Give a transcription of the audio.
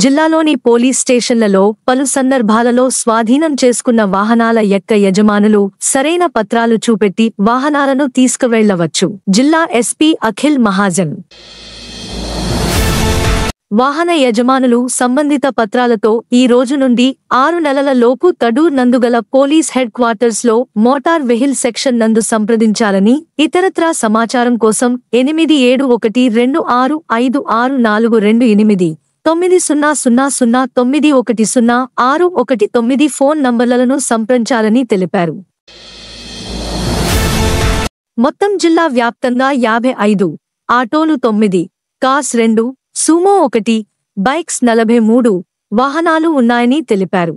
జిల్లాలోని పోలీస్ స్టేషన్లలో పలు సందర్భాలలో స్వాధీనం చేసుకున్న వాహనాల యజమానులు సరైన పత్రాలు చూపెట్టి వాహనాలను తీసుకువెళ్లవచ్చు. జిల్లా ఎస్పీ అఖిల్ మహాజన్ వాహన యజమానులు సంబంధిత పత్రాలతో ఈ రోజు నుండి 6 నెలల లోపు తడూర్ నందుగల పోలీస్ హెడ్ క్వార్టర్స్ లో మోటార్ వెహికల్ సెక్షన్ నందు సంప్రదించాలని, ఇతరత్రా సమాచారం కోసం 8712656428 9000910619 ఫోన్ నంబర్లను సంప్రదించాలని తెలిపారు. మొత్తం జిల్లా వ్యాప్తంగా 55 ఆటోలు 9, కార్స్ 2, సుమో 1, బైక్స్ 43 వాహనాలు ఉన్నాయని తెలిపారు.